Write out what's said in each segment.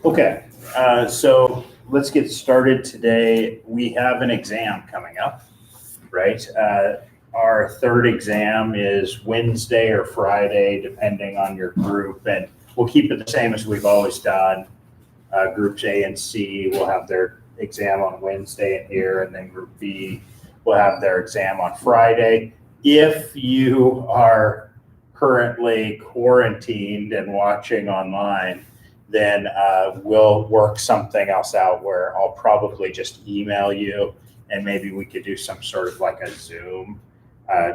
Okay, so let's get started today. We have an exam coming up, right? Our third exam is Wednesday or Friday, depending on your group, and we'll keep it the same as we've always done. Groups A and C will have their exam on Wednesday in here, and then Group B will have their exam on Friday. If you are currently quarantined and watching online, then we'll work something else out where I'll probably just email you, and maybe we could do some sort of like a Zoom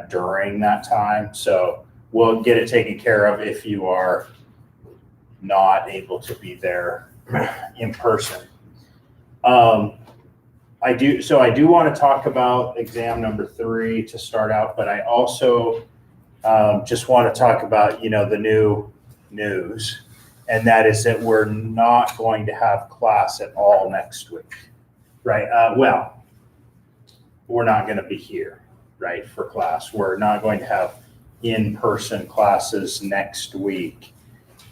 during that time. So we'll get it taken care of if you are not able to be there in person. I do want to talk about exam number 3 to start out, but I also just want to talk about, the new news. And that is that we're not going to have class at all next week, right? Well, we're not going to be here, right, for class. We're not going to have in-person classes next week.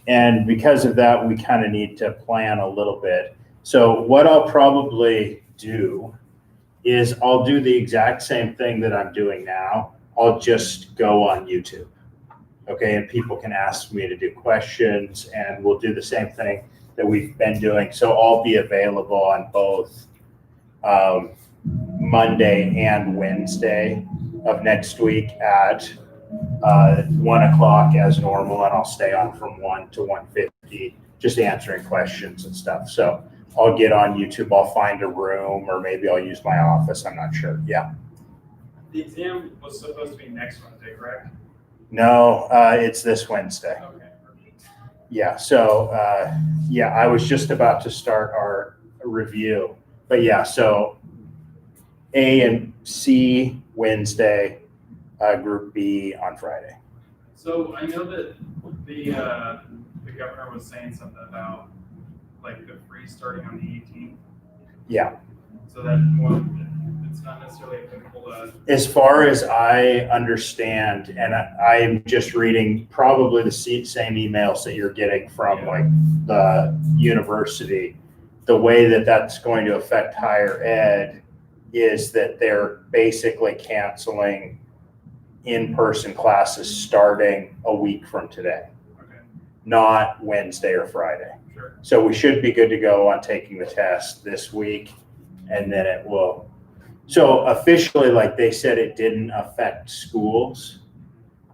And because of that, we kind of need to plan a little bit. So what I'll probably do is I'll do the exact same thing that I'm doing now. I'll just go on YouTube. Okay, and people can ask me to do questions, and we'll do the same thing that we've been doing. So I'll be available on both Monday and Wednesday of next week at 1 o'clock as normal, and I'll stay on from 1 to 1:50, just answering questions and stuff. So I'll get on YouTube, I'll find a room, or maybe I'll use my office, I'm not sure. Yeah. The exam was supposed to be next Wednesday, correct? No, it's this Wednesday. Okay. Yeah, so I was just about to start our review. But yeah, so A and C Wednesday, Group B on Friday. So I know that the governor was saying something about like the freeze starting on the 18th. Yeah. So that it's not necessarily applicable to. As far as I understand, and I'm just reading probably the same emails that you're getting from like the university, the way that that's going to affect higher ed is that they're basically canceling in-person classes starting a week from today, not Wednesday or Friday. Sure. So we should be good to go on taking the test this week, and then it will. So officially, like they said, it didn't affect schools,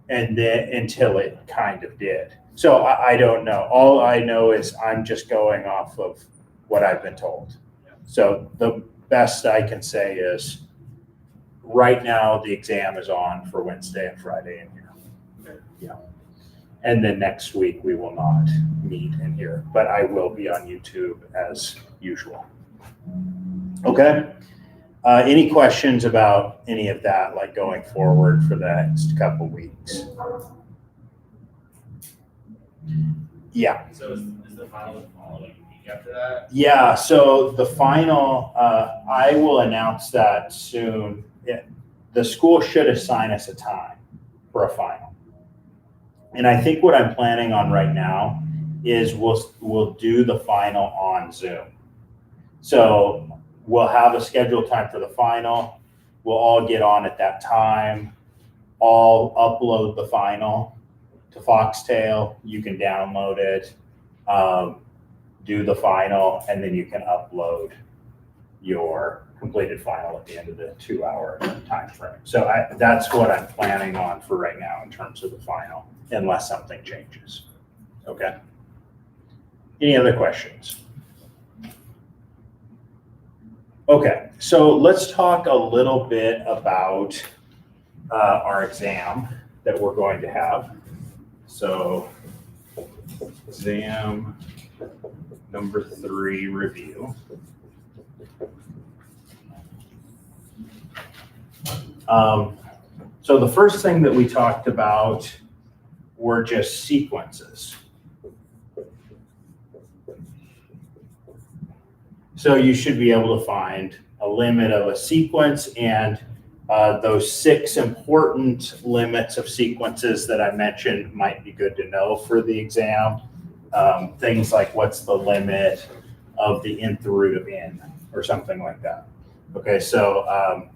and then until it kind of did. So I don't know. All I know is I'm just going off of what I've been told. Yeah. So the best I can say is right now the exam is on for Wednesday and Friday in here. Okay. Yeah. And then next week we will not meet in here, but I will be on YouTube as usual. Okay. Any questions about any of that, like going forward for the next couple weeks? Yeah. So is the final the following week after that? Yeah, so the final, I will announce that soon. The school should assign us a time for a final. And I think what I'm planning on right now is we'll do the final on Zoom. So we'll have a scheduled time for the final. We'll all get on at that time. I'll upload the final to Foxtail. You can download it, do the final, and then you can upload your completed final at the end of the 2-hour time frame. So that's what I'm planning on for right now in terms of the final, unless something changes. Okay. Any other questions? Okay, so let's talk a little bit about our exam that we're going to have. So exam number 3 review. So the first thing that we talked about were just sequences. So you should be able to find a limit of a sequence and those 6 important limits of sequences that I mentioned might be good to know for the exam. Things like what's the limit of the nth root of n or something like that. Okay, so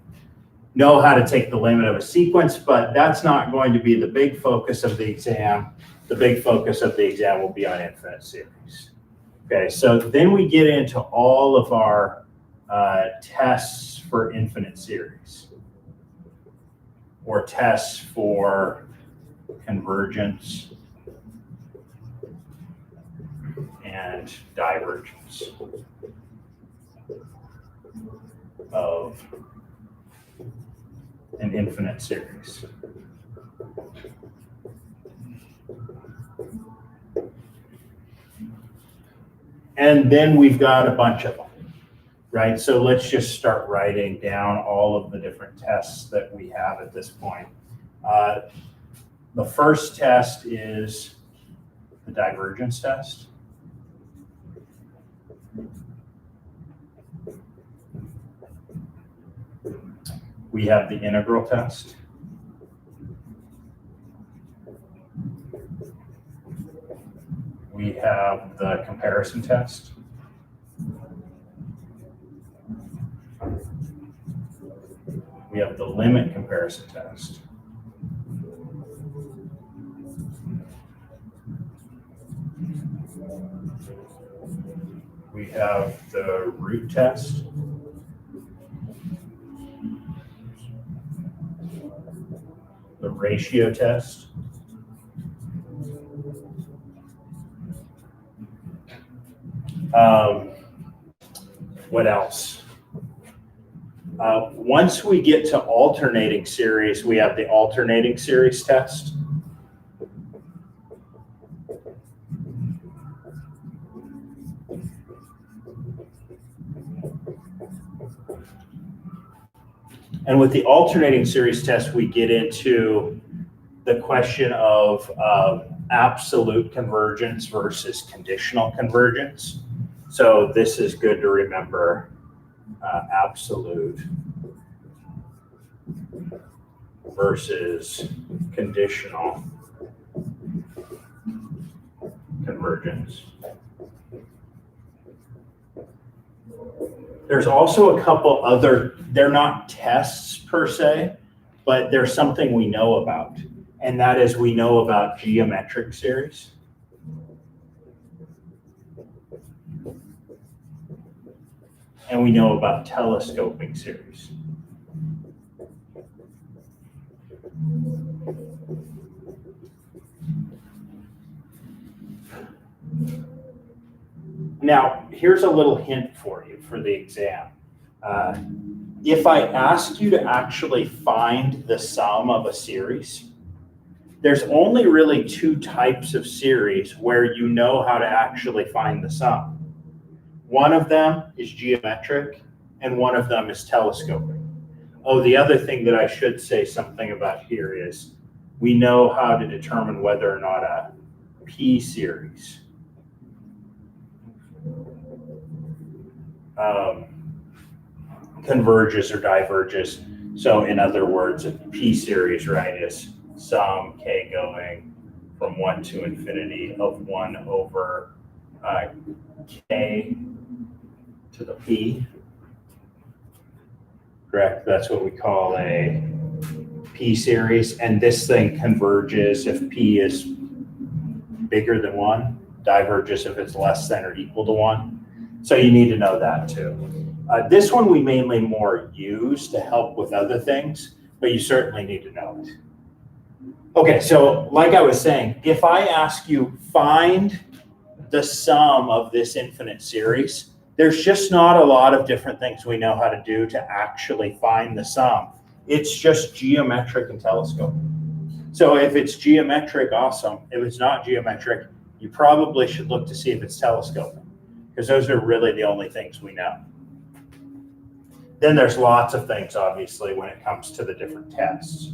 know how to take the limit of a sequence, but that's not going to be the big focus of the exam. The big focus of the exam will be on infinite series. Okay, so then we get into all of our tests for infinite series, or tests for convergence and divergence of an infinite series. And then we've got a bunch of them, right? So let's just start writing down all of the different tests that we have at this point. The first test is the divergence test. We have the integral test. We have the comparison test. We have the limit comparison test. We have the root test. The ratio test. What else? Once we get to alternating series, we have the alternating series test. And with the alternating series test, we get into the question of absolute convergence versus conditional convergence. So this is good to remember, absolute versus conditional convergence. There's also a couple other, they're not tests per se, but there's something we know about. And that is, we know about geometric series. And we know about telescoping series. Now, here's a little hint for you for the exam. If I ask you to actually find the sum of a series, there's only really two types of series where you know how to actually find the sum. One of them is geometric, and one of them is telescoping. Oh, the other thing that I should say something about here is we know how to determine whether or not a P series converges or diverges. So in other words, a P series, right, is sum k going from 1 to infinity of 1 over k to the p. Correct? That's what we call a P series. And this thing converges if P is bigger than 1, diverges if it's less than or equal to 1. So you need to know that too. This one we mainly more use to help with other things, but you certainly need to know it. Okay, so like I was saying, if I ask you find the sum of this infinite series, there's just not a lot of different things we know how to do to actually find the sum. It's just geometric and telescoping. So if it's geometric, awesome. If it's not geometric, you probably should look to see if it's telescoping, because those are really the only things we know. Then there's lots of things, obviously, when it comes to the different tests.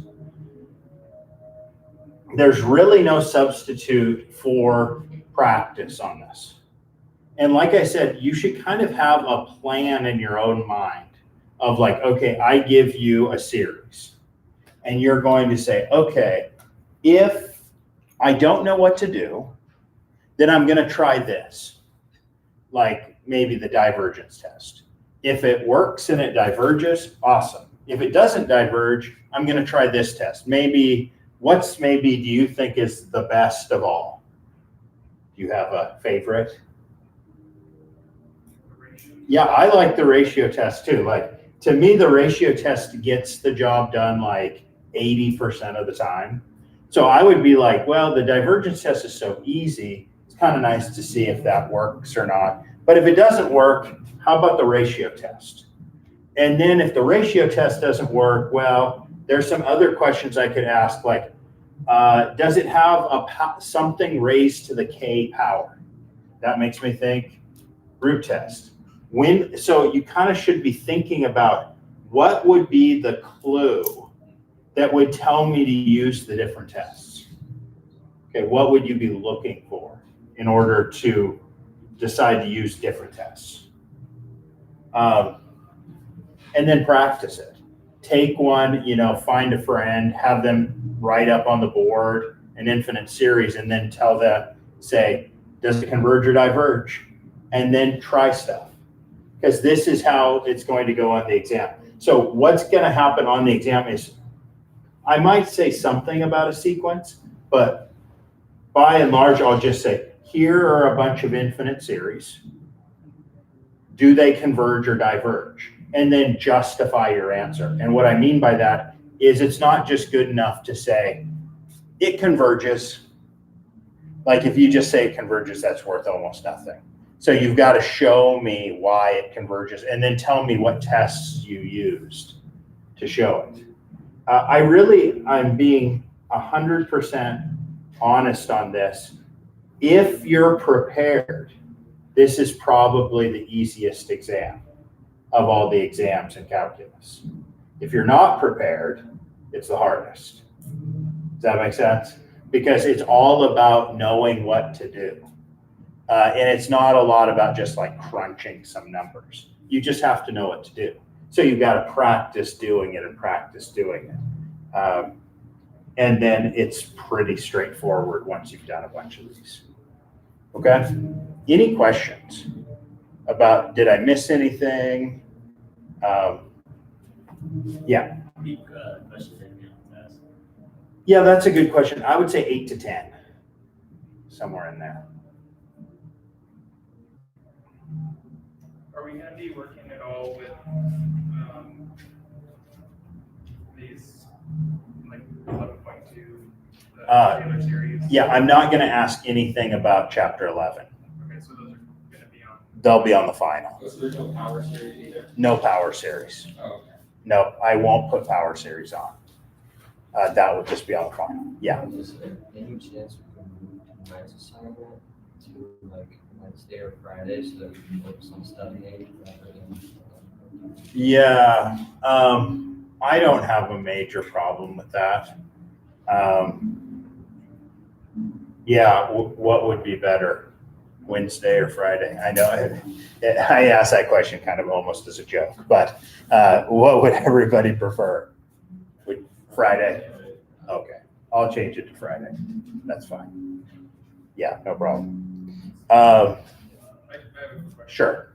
There's really no substitute for practice on this. And like I said, you should kind of have a plan in your own mind of like, okay, I give you a series and you're going to say, okay, if I don't know what to do, then I'm going to try this, like maybe the divergence test. If it works and it diverges, awesome. If it doesn't diverge, I'm going to try this test. Maybe, do you think is the best of all? Do you have a favorite? Yeah, I like the ratio test too. Like, to me, the ratio test gets the job done like 80% of the time. So I would be like, well, the divergence test is so easy. It's kind of nice to see if that works or not. But if it doesn't work, how about the ratio test? And then if the ratio test doesn't work, well, there's some other questions I could ask, like, does it have something raised to the k power? That makes me think root test. So you kind of should be thinking about what would be the clue that would tell me to use the different tests. Okay, what would you be looking for in order to decide to use different tests? And then practice it. Take one, find a friend, have them write up on the board an infinite series, and then tell them, say, does it converge or diverge? And then try stuff. Because this is how it's going to go on the exam. So what's going to happen on the exam is I might say something about a sequence, but by and large, I'll just say, here are a bunch of infinite series. Do they converge or diverge? And then justify your answer. And what I mean by that is it's not just good enough to say it converges. Like if you just say it converges, that's worth almost nothing. So you've got to show me why it converges and then tell me what tests you used to show it. I'm being 100% honest on this. If you're prepared, this is probably the easiest exam of all the exams in calculus. If you're not prepared, it's the hardest. Does that make sense? Because it's all about knowing what to do. And it's not a lot about just like crunching some numbers. You just have to know what to do. So you've got to practice doing it and practice doing it. And then it's pretty straightforward once you've done a bunch of these. Okay? Any questions about, did I miss anything? Yeah. Yeah, that's a good question. I would say 8 to 10, somewhere in there. Are we going to be working at all with these, like 11.2, the Taylor series? Yeah, I'm not going to ask anything about chapter 11. Okay, so those are going to be on. They'll be on the final. So there's no power series either? No power series. Oh, okay. No, I won't put power series on. That would just be on the final. Yeah. Is there any chance we can move tonight's assignment to like Wednesday or Friday so that we can focus on studying rather than? Yeah, I don't have a major problem with that. Yeah, what would be better, Wednesday or Friday? I know I asked that question kind of almost as a joke, but what would everybody prefer? Would Friday? Okay, I'll change it to Friday. That's fine. Yeah, no problem. I have a question. Sure.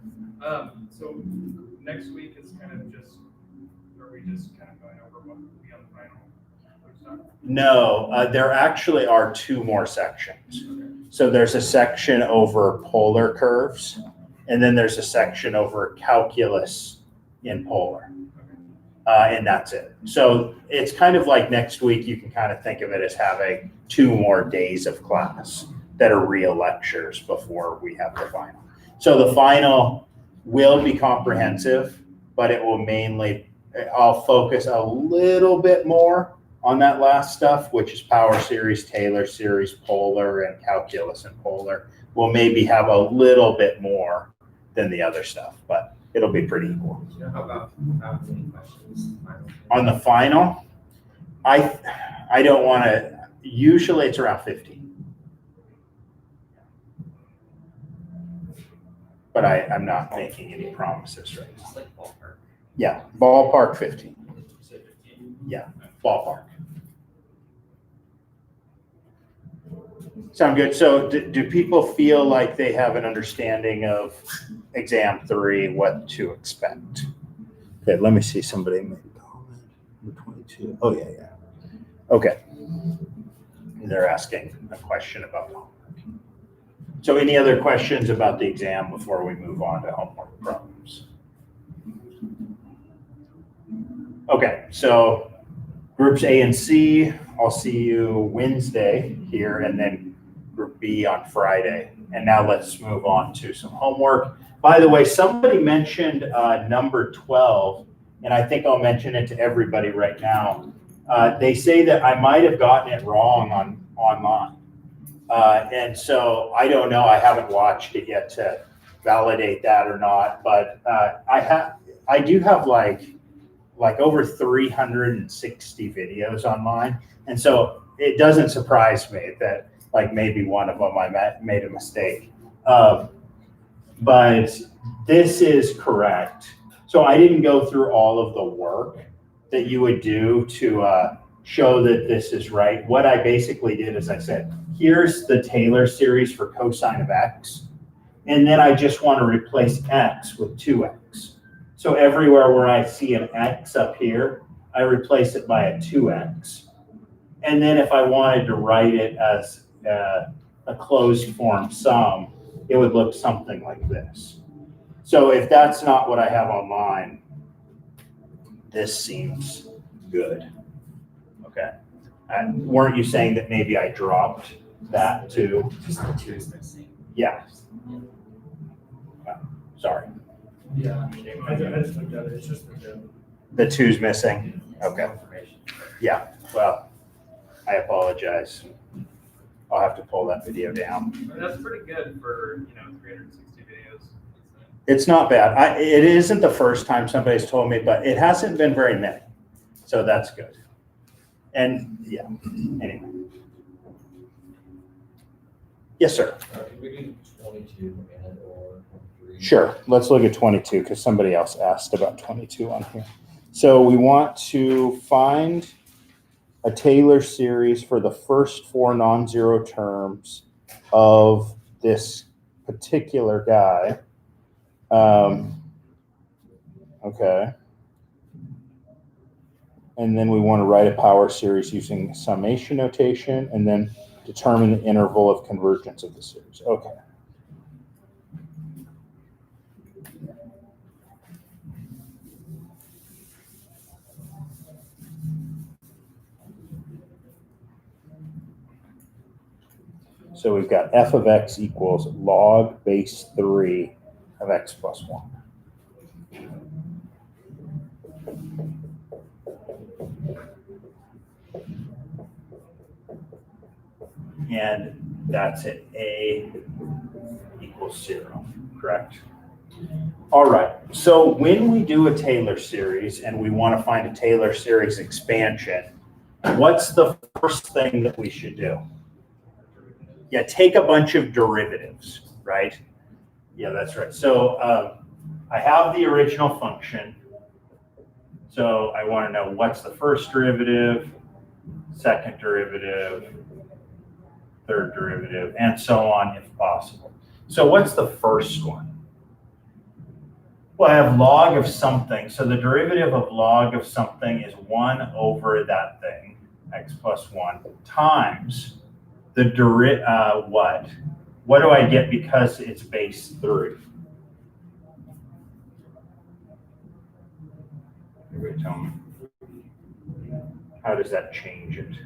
So next week is kind of just, are we just kind of going over what will be on the final? No, there actually are 2 more sections. Okay. So there's a section over polar curves, and then there's a section over calculus in polar. And that's it. So it's kind of like next week, you can kind of think of it as having 2 more days of class that are real lectures before we have the final. So the final will be comprehensive, but it will mainly, I'll focus a little bit more on that last stuff, which is power series, Taylor series, polar, and calculus and polar. We'll maybe have a little bit more than the other stuff, but it'll be pretty equal. You know, how many questions? On the final, I don't want to, usually it's around 15. But I'm not making any promises right now. It's like ballpark. Yeah, ballpark 15. Say 15? Yeah, ballpark. Sound good? So do people feel like they have an understanding of exam 3, what to expect? Okay, let me see, somebody made a comment. Number 22. Oh, yeah. Okay. They're asking a question about homework. So any other questions about the exam before we move on to homework problems? Okay, so groups A and C, I'll see you Wednesday here, and then group B on Friday. And now let's move on to some homework. By the way, somebody mentioned number 12, and I think I'll mention it to everybody right now. They say that I might have gotten it wrong online. And so I don't know, I haven't watched it yet to validate that or not, but I do have like over 360 videos online. And so it doesn't surprise me that like maybe one of them I made a mistake. But this is correct. So I didn't go through all of the work that you would do to show that this is right. What I basically did is I said, here's the Taylor series for cosine of x. And then I just want to replace x with 2x. So everywhere where I see an x up here, I replace it by a 2x. And then if I wanted to write it as a closed form sum, it would look something like this. So if that's not what I have online, this seems good. Okay. And weren't you saying that maybe I dropped that too? Just the 2 is missing. Yeah. Sorry. Yeah, I just looked at it, it's just The 2's missing. Okay. Information. Yeah. Well, I apologize. I'll have to pull that video down. That's pretty good for, 360 videos. It's not bad. It isn't the first time somebody's told me, but it hasn't been very many. So that's good. And yeah, anyway. Yes, sir. Could we do 22 and or 3? Sure. Let's look at 22 because somebody else asked about 22 on here. So we want to find a Taylor series for the first 4 non-zero terms of this particular guy. Okay. And then we want to write a power series using summation notation and then determine the interval of convergence of the series. Okay. So we've got f of x equals log base 3 of x plus 1. And that's at a equals 0, correct? All right, so when we do a Taylor series and we want to find a Taylor series expansion, what's the first thing that we should do? Yeah, take a bunch of derivatives, right? Yeah, that's right. So I have the original function. So I want to know what's the first derivative, second derivative, third derivative, and so on if possible. So what's the first one? Well, I have log of something. So the derivative of log of something is 1 over that thing, x plus 1, times the what? What do I get because it's base 3? Everybody tell me. How does that change it?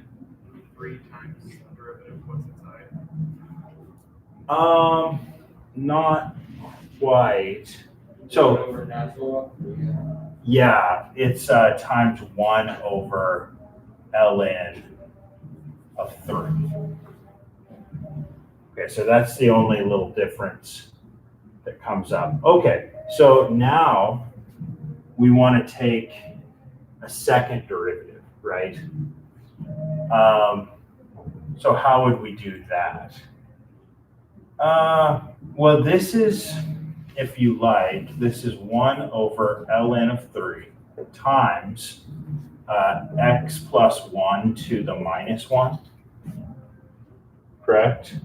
3 times the derivative, what's inside? Not quite. So over natural. yeah, it's times 1 over ln of 3. Okay, so that's the only little difference that comes up. Okay, so now we want to take a second derivative, right? So how would we do that? Well, this is, if you like, this is 1 over ln of 3 times x plus 1 to the minus 1. correct?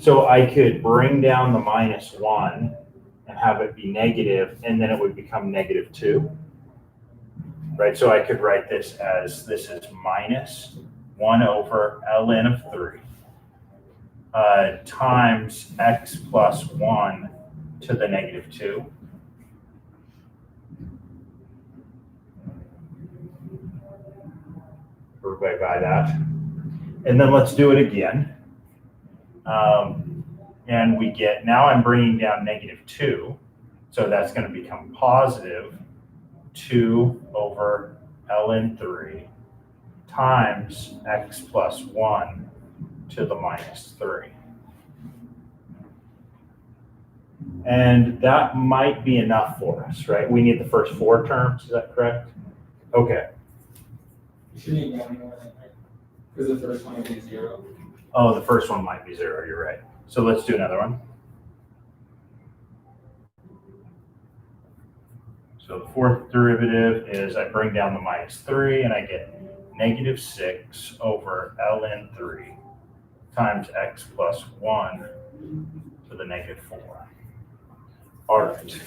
So I could bring down the -1 and have it be negative, and then it would become -2, right? So I could write this as, this is -1 over ln of 3 times x plus 1 to the -2. Everybody buy that? And then let's do it again. And we get, now I'm bringing down -2, so that's going to become positive 2 over ln 3 times x plus 1 to the -3. And that might be enough for us, right? We need the first 4 terms, is that correct? Okay. You should need one more, because the first one would be 0. Oh, the first one might be 0, you're right. So let's do another one. So the fourth derivative is I bring down the -3 and I get -6 over ln 3 times x plus 1 to the -4. All right.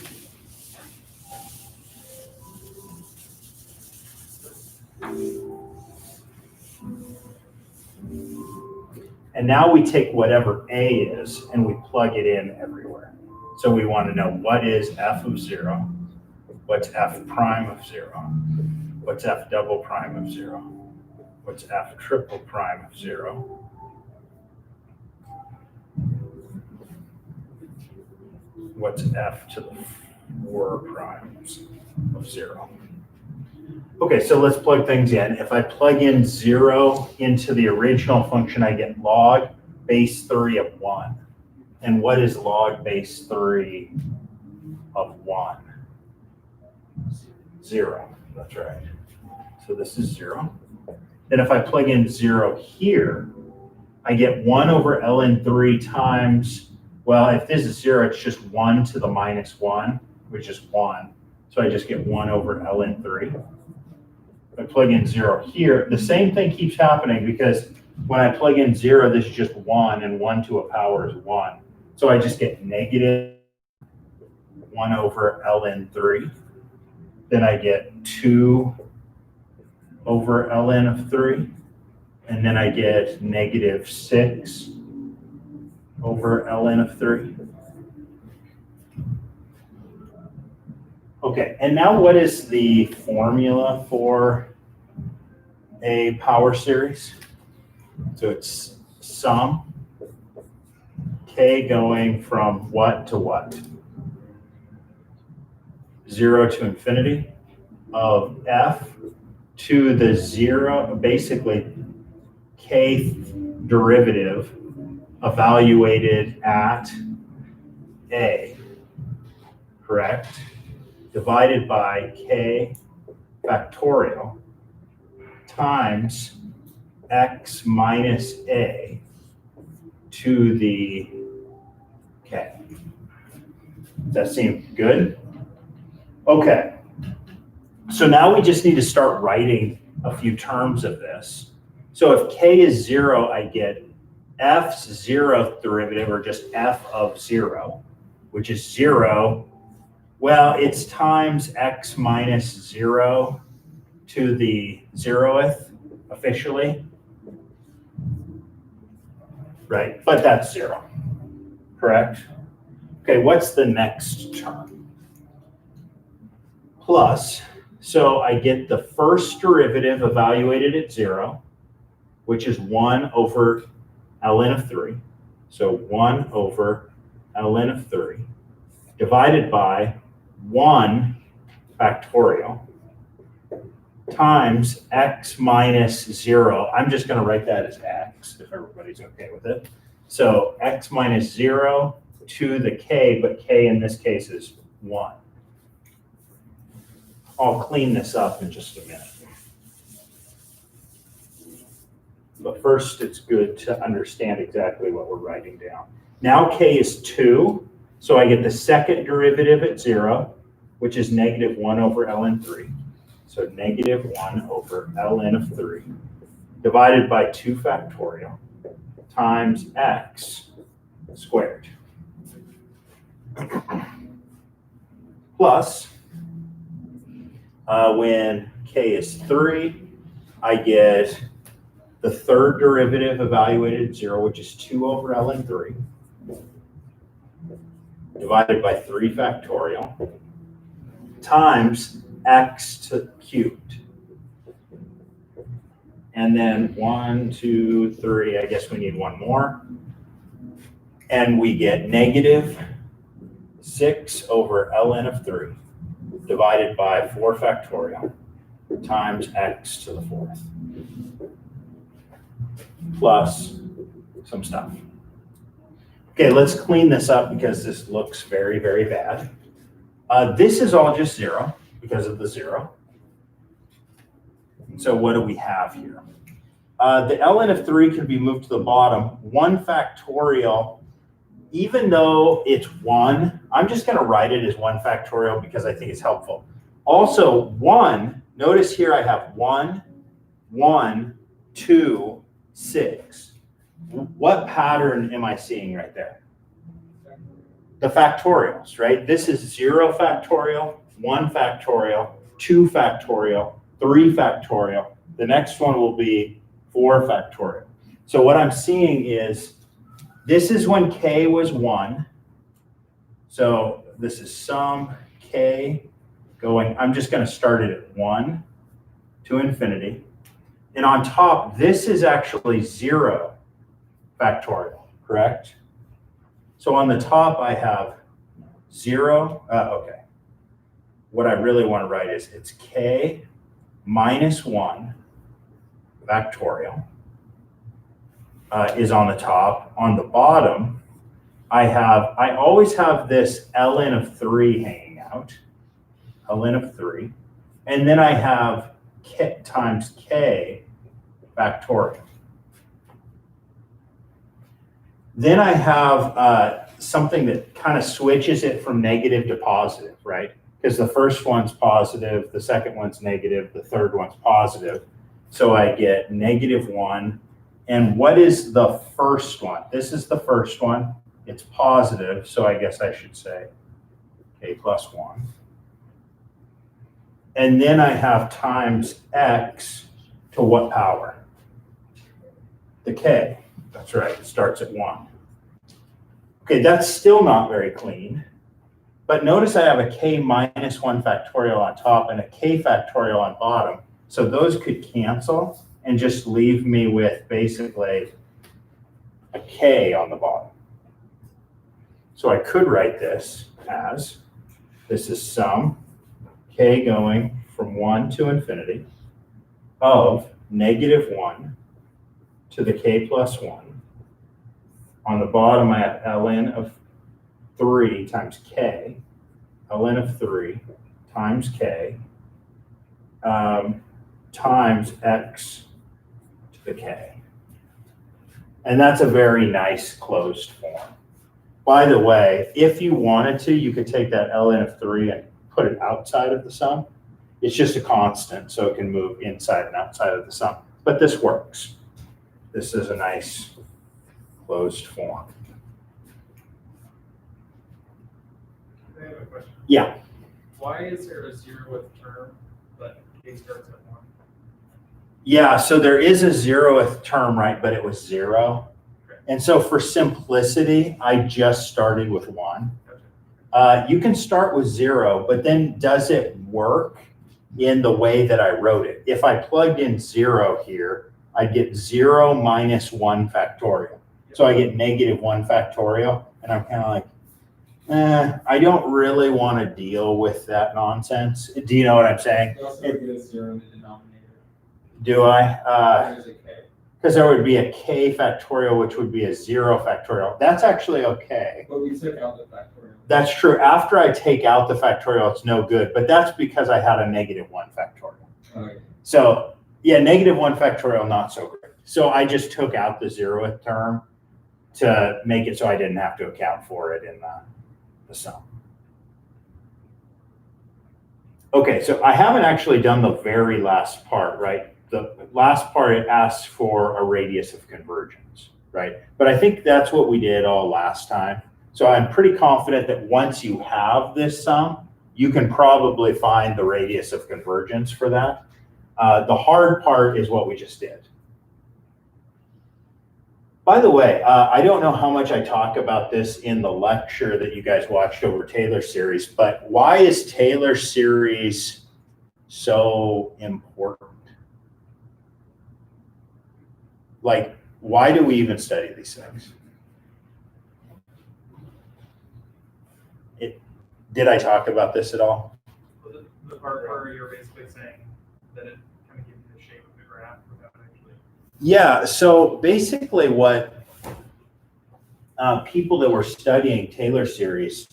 And now we take whatever a is and we plug it in everywhere. So we want to know, what is f of 0? What's f prime of 0? What's f double prime of 0? What's f triple prime of 0? What's f to the 4 primes of 0? Okay, so let's plug things in. If I plug in 0 into the original function, I get log base 3 of 1. And what is log base 3 of 1? 0, that's right. So this is 0. Then if I plug in 0 here, I get 1 over ln 3 times, well, if this is 0, it's just 1 to the -1, which is 1. So I just get 1 over ln 3. If I plug in 0 here, the same thing keeps happening, because when I plug in 0, this is just 1, and 1 to a power is 1. So I just get -1 over ln 3. Then I get 2 over ln of 3. And then I get -6 over ln of 3. Okay, and now what is the formula for a power series? So it's sum k going from what to what? 0 to infinity of f to the 0, basically kth derivative evaluated at a, correct? Divided by k factorial times x minus a to the k. Does that seem good? Okay. So now we just need to start writing a few terms of this. So if k is 0, I get f's 0th derivative, or just f of 0, which is 0. Well, it's times x minus 0 to the 0th officially, right? But that's 0, correct? Okay, what's the next term? Plus, so I get the first derivative evaluated at 0, which is 1 over ln of 3. So 1 over ln of 3 divided by 1 factorial times x minus 0. I'm just going to write that as x, if everybody's okay with it. So x minus 0 to the k, but k in this case is 1. I'll clean this up in just a minute. But first, it's good to understand exactly what we're writing down. Now k is 2, so I get the second derivative at 0, which is -1 over ln 3. So -1 over ln of 3 divided by 2 factorial times x squared. Plus, when k is 3, I get the third derivative evaluated at 0, which is 2 over ln 3, divided by 3 factorial, times x cubed. And then 1, 2, 3, I guess we need one more. And we get negative 6 over ln of 3 divided by 4 factorial times x to the 4th plus some stuff. Okay, let's clean this up because this looks very, very bad. This is all just 0 because of the 0. So what do we have here? The ln of 3 can be moved to the bottom. 1 factorial, even though it's 1, I'm just going to write it as 1 factorial because I think it's helpful. Also, 1, notice here I have 1, 1, 2, 6. What pattern am I seeing right there? The factorials, right? This is 0 factorial, 1 factorial, 2 factorial, 3 factorial. The next one will be 4 factorial. So what I'm seeing is this is when k was 1. So this is sum k going, I'm just going to start it at 1 to infinity. And on top, this is actually 0 factorial, correct? So on the top, I have 0. Okay. What I really want to write is it's k minus 1 factorial is on the top. On the bottom, I always have this ln of 3 hanging out, ln of 3. And then I have k times k factorial. Then I have something that kind of switches it from negative to positive, right? Because the first one's positive, the second one's negative, the third one's positive. So I get negative 1. And what is the first one? This is the first one. It's positive, so I guess I should say k plus 1. And then I have times x to what power? The k. That's right, it starts at 1. Okay, that's still not very clean. But notice I have a k minus 1 factorial on top and a k factorial on bottom. So those could cancel and just leave me with basically a k on the bottom. So I could write this as, this is sum k going from 1 to infinity of negative 1 to the k plus 1. On the bottom, I have ln of 3 times k, ln of 3 times k, times x to the k. And that's a very nice closed form. By the way, if you wanted to, you could take that ln of 3 and put it outside of the sum. It's just a constant, so it can move inside and outside of the sum. But this works. This is a nice closed form. I have a question. Yeah. Why is there a 0th term, but k starts at 1? Yeah, so there is a 0th term, right? But it was 0. Okay. And so for simplicity, I just started with 1. Gotcha. You can start with 0, but then does it work in the way that I wrote it? If I plugged in 0 here, I'd get 0 minus 1 factorial. So I get negative 1 factorial, and I'm kind of like, I don't really want to deal with that nonsense. Do you know what I'm saying? You also get a 0 in the denominator. Do I? There's a k. Because there would be a k factorial, which would be a 0 factorial. That's actually okay. But we took out the factorial. That's true. After I take out the factorial, it's no good. But that's because I had a negative 1 factorial. Okay. So yeah, negative 1 factorial, not so great. So I just took out the 0th term to make it so I didn't have to account for it in the sum. Okay, so I haven't actually done the very last part, right? The last part, it asks for a radius of convergence, right? But I think that's what we did all last time. So I'm pretty confident that once you have this sum, you can probably find the radius of convergence for that. The hard part is what we just did. By the way, I don't know how much I talk about this in the lecture that you guys watched over Taylor series, but why is Taylor series so important? Like, why do we even study these things? Did I talk about this at all? The part where you're basically saying that it kind of gives you the shape of the graph without actually. Yeah, so basically what people that were studying Taylor series,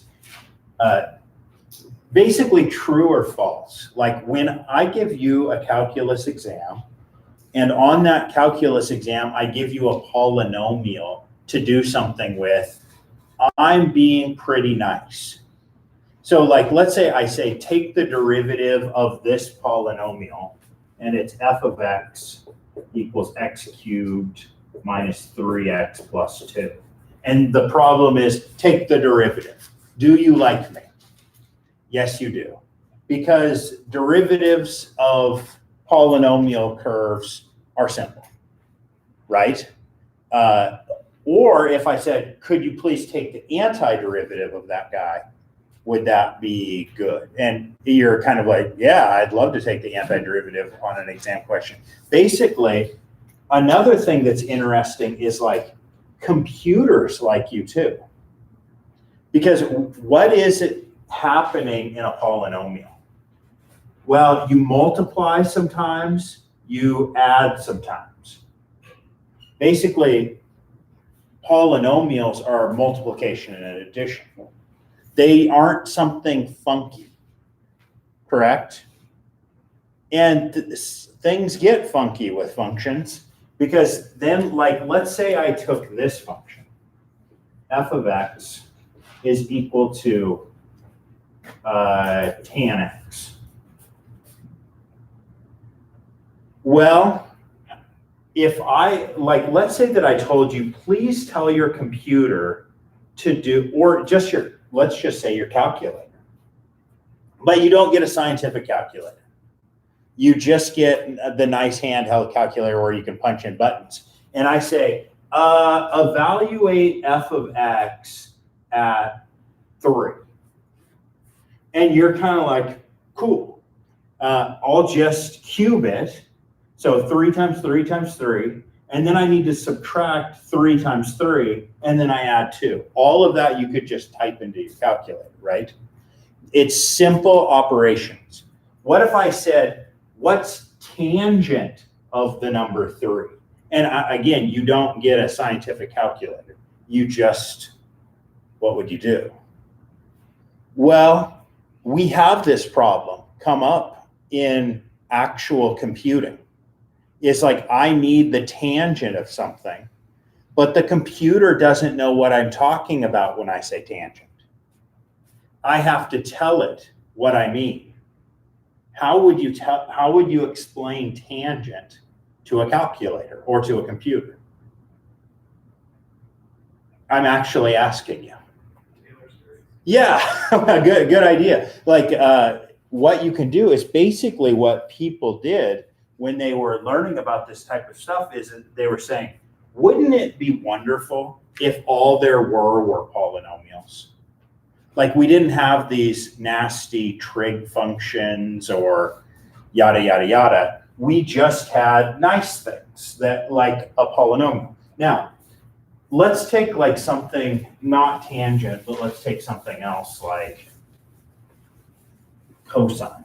basically true or false. Like when I give you a calculus exam, and on that calculus exam, I give you a polynomial to do something with, I'm being pretty nice. So like, let's say I say, take the derivative of this polynomial, and it's f of x equals x cubed minus 3x plus 2. And the problem is, take the derivative. Do you like me? Yes, you do. Because derivatives of polynomial curves are simple, right? Or if I said, could you please take the antiderivative of that guy? Would that be good? And you're kind of like, yeah, I'd love to take the antiderivative on an exam question. Basically, another thing that's interesting is like computers like you too. Because what is it happening in a polynomial? Well, you multiply sometimes, you add sometimes. Basically, polynomials are multiplication and addition. They aren't something funky, correct? And things get funky with functions because then, like, let's say I took this function, f of x is equal to tan x. Well, if I, like, let's say that I told you, please tell your computer to do, or just your, let's just say your calculator. But you don't get a scientific calculator. You just get the nice handheld calculator where you can punch in buttons. And I say, evaluate f of x at 3. And you're kind of like, cool. I'll just cube it. So 3 times 3 times 3. And then I need to subtract 3 times 3, and then I add 2. All of that you could just type into your calculator, right? It's simple operations. What if I said, what's tangent of the number 3? And again, you don't get a scientific calculator. You just, what would you do? Well, we have this problem come up in actual computing. It's like, I need the tangent of something, but the computer doesn't know what I'm talking about when I say tangent. I have to tell it what I mean. How would you explain tangent to a calculator or to a computer? I'm actually asking you. Yeah, good idea. Like what you can do is basically what people did when they were learning about this type of stuff is they were saying, wouldn't it be wonderful if all there were polynomials? Like we didn't have these nasty trig functions or yada, yada, yada. We just had nice things that like a polynomial. Now, let's take like something not tangent, but let's take something else like cosine.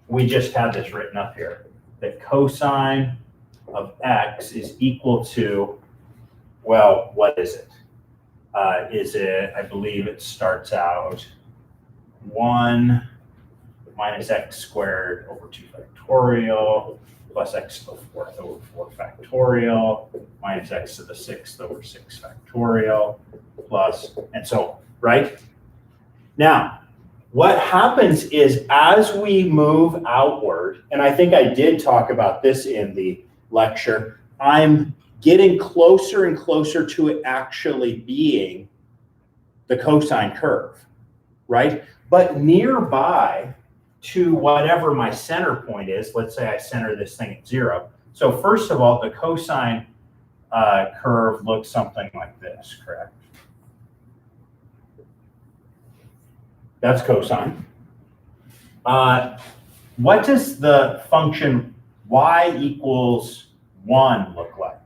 We just had this written up here, that cosine of x is equal to, well, what is it? Is it, I believe it starts out 1 minus x squared over 2 factorial plus x to the 4th over 4 factorial minus x to the 6th over 6 factorial plus, and so on, right? Now, what happens is as we move outward, and I think I did talk about this in the lecture, I'm getting closer and closer to it actually being the cosine curve, right? But nearby to whatever my center point is, let's say I center this thing at 0. So first of all, the cosine curve looks something like this, correct? That's cosine. What does the function y equals 1 look like?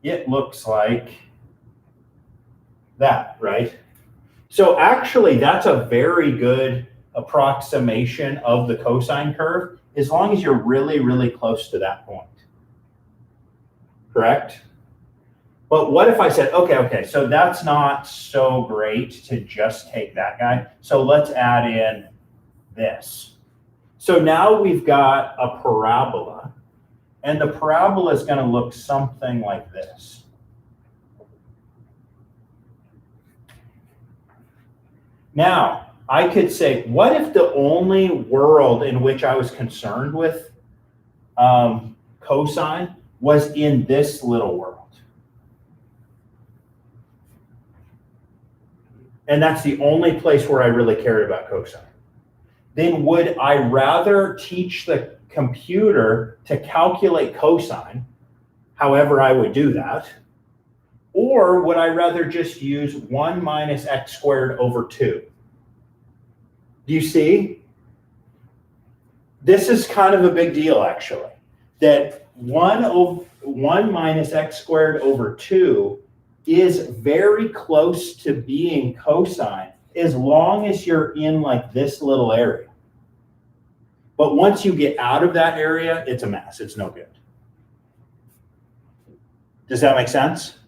It looks like that, right? So actually, that's a very good approximation of the cosine curve, as long as you're really, really close to that point, correct? But what if I said, okay, so that's not so great to just take that guy. So let's add in this. So now we've got a parabola, and the parabola is going to look something like this. Now, I could say, what if the only world in which I was concerned with cosine was in this little world? And that's the only place where I really cared about cosine. Then would I rather teach the computer to calculate cosine, however I would do that, or would I rather just use 1 minus x squared over 2? Do you see? This is kind of a big deal, actually, that 1 minus x squared over 2 is very close to being cosine as long as you're in like this little area. But once you get out of that area, it's a mess. It's no good. Does that make sense?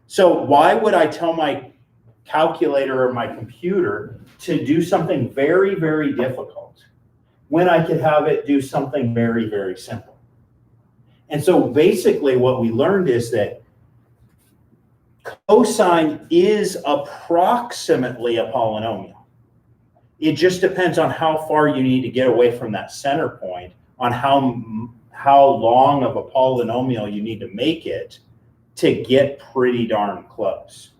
So why would I tell my calculator or my computer to do something very, very difficult when I could have it do something very, very simple? And so basically what we learned is that cosine is approximately a polynomial. It just depends on how far you need to get away from that center point, on how long of a polynomial you need to make it to get pretty darn close.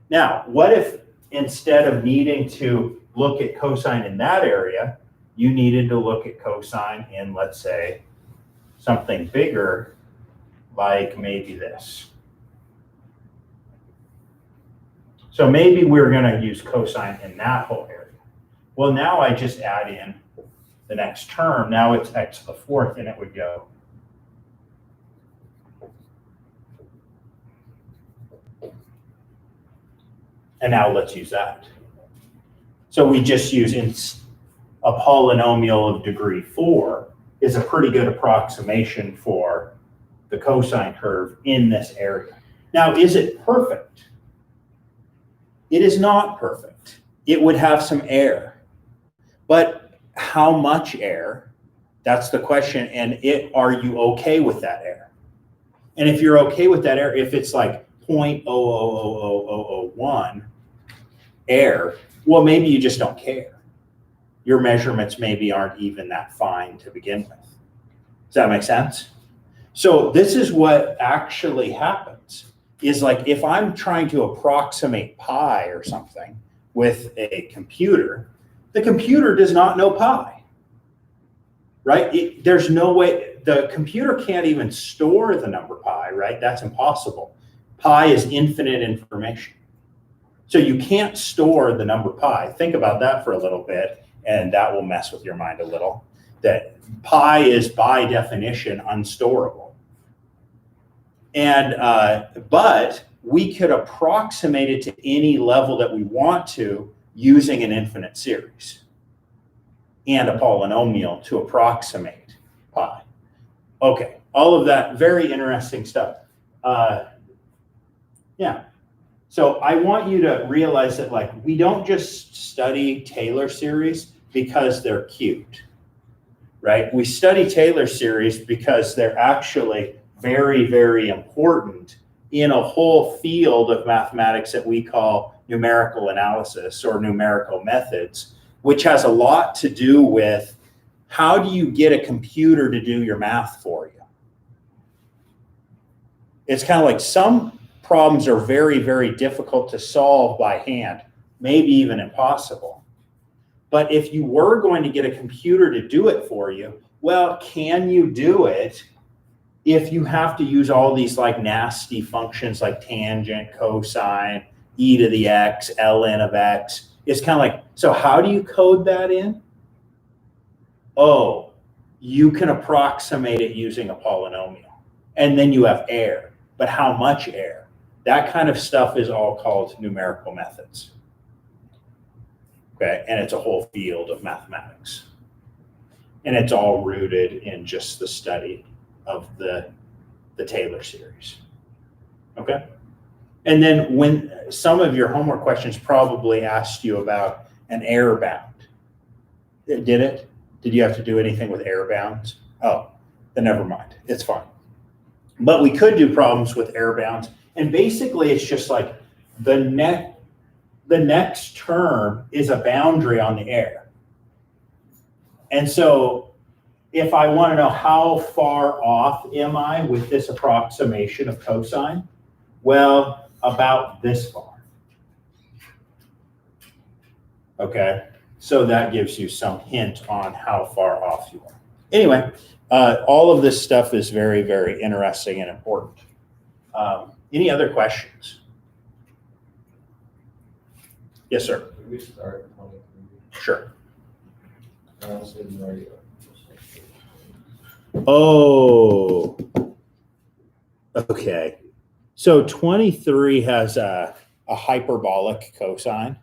Now, what if instead of needing to look at cosine in that area, you needed to look at cosine in, let's say, something bigger, like maybe this? So maybe we're going to use cosine in that whole area. Well, now I just add in the next term. Now it's x to the 4th, and it would go. And now let's use that. So we just use a polynomial of degree 4 is a pretty good approximation for the cosine curve in this area. Now, is it perfect? It is not perfect. It would have some error. But how much error? That's the question. And are you okay with that error? And if you're okay with that error, if it's like 0.000001 error, well, maybe you just don't care. Your measurements maybe aren't even that fine to begin with. Does that make sense? So this is what actually happens. Is like if I'm trying to approximate pi or something with a computer, the computer does not know pi, right? There's no way, the computer can't even store the number pi, right? That's impossible. Pi is infinite information. So you can't store the number pi. Think about that for a little bit, and that will mess with your mind a little, that pi is by definition unstorable. And but we could approximate it to any level that we want to using an infinite series and a polynomial to approximate pi. Okay, all of that very interesting stuff. Yeah. So I want you to realize that like we don't just study Taylor series because they're cute, right? We study Taylor series because they're actually very, very important in a whole field of mathematics that we call numerical analysis or numerical methods, which has a lot to do with how do you get a computer to do your math for you? It's kind of like some problems are very, very difficult to solve by hand, maybe even impossible. But if you were going to get a computer to do it for you, well, can you do it if you have to use all these like nasty functions like tangent, cosine, e to the x, ln of x? It's kind of like, so how do you code that in? Oh, you can approximate it using a polynomial. And then you have error. But how much error? That kind of stuff is all called numerical methods. Okay, and it's a whole field of mathematics. And it's all rooted in just the study of the Taylor series. Okay? And then when some of your homework questions probably asked you about an error bound. Did it? Did you have to do anything with error bounds? Oh, then never mind. It's fine. But we could do problems with error bounds. And basically, it's just like the next term is a boundary on the error. And so if I want to know how far off am I with this approximation of cosine, well, about this far. Okay, so that gives you some hint on how far off you are. Anyway, all of this stuff is very, very interesting and important. Any other questions? Yes, sir. Could we start at 23? Sure. Honestly, we already are. Oh, okay. So 23 has a hyperbolic cosine,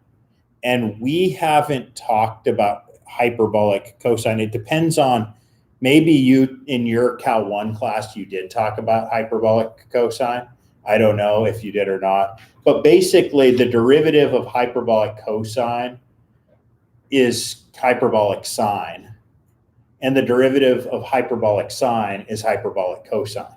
and we haven't talked about hyperbolic cosine. It depends on, maybe you, in your Cal 1 class, you did talk about hyperbolic cosine. I don't know if you did or not. But basically, the derivative of hyperbolic cosine is hyperbolic sine. And the derivative of hyperbolic sine is hyperbolic cosine.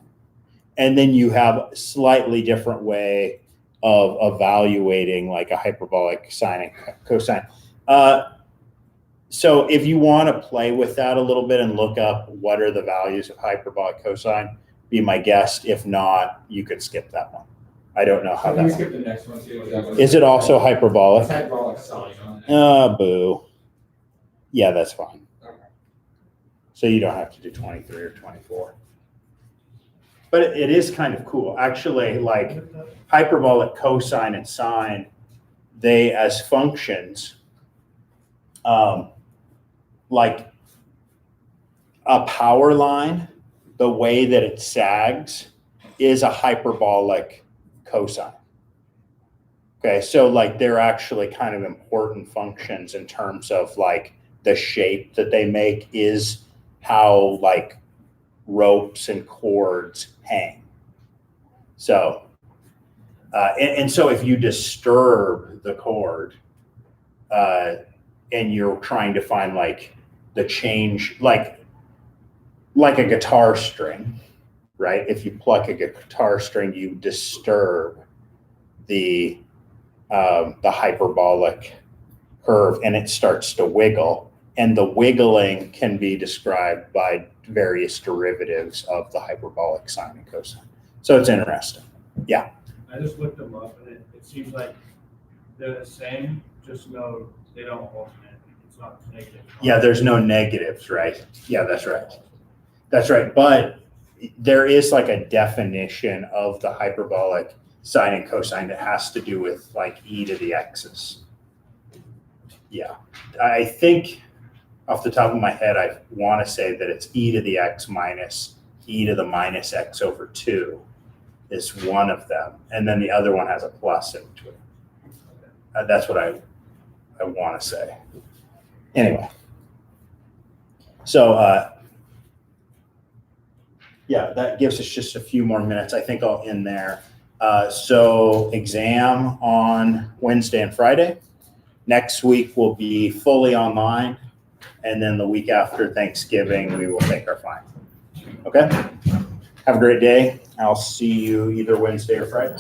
And then you have a slightly different way of evaluating like a hyperbolic sine and cosine. So if you want to play with that a little bit and look up what are the values of hyperbolic cosine, be my guest. If not, you could skip that one. I don't know how Can we that skip the next one too? is. It also hyperbolic? It's hyperbolic sine. Boo. Yeah, that's fine. Okay. So you don't have to do 23 or 24. But it is kind of cool. Actually, like hyperbolic cosine and sine, they as functions, like a power line, the way that it sags is a hyperbolic cosine. Okay, so like they're actually kind of important functions in terms of like the shape that they make is how like ropes and cords hang. So, and so if you disturb the cord and you're trying to find like the change, like a guitar string, right? If you pluck a guitar string, you disturb the hyperbolic curve and it starts to wiggle. And the wiggling can be described by various derivatives of the hyperbolic sine and cosine. So it's interesting. Yeah. I just looked them up and it seems like they're the same, just no, they don't alternate. It's not negative. Yeah, there's no negatives, right? Yeah, that's right. That's right. But there is like a definition of the hyperbolic sine and cosine that has to do with like e to the x's. Yeah. I think off the top of my head, I want to say that it's e to the x minus e to the minus x over 2 is one of them. And then the other one has a plus in between. That's what I want to say. Anyway. So, yeah, that gives us just a few more minutes. I think I'll end there. So exam on Wednesday and Friday. Next week will be fully online. And then the week after Thanksgiving, we will take our final. Okay? Have a great day. I'll see you either Wednesday or Friday.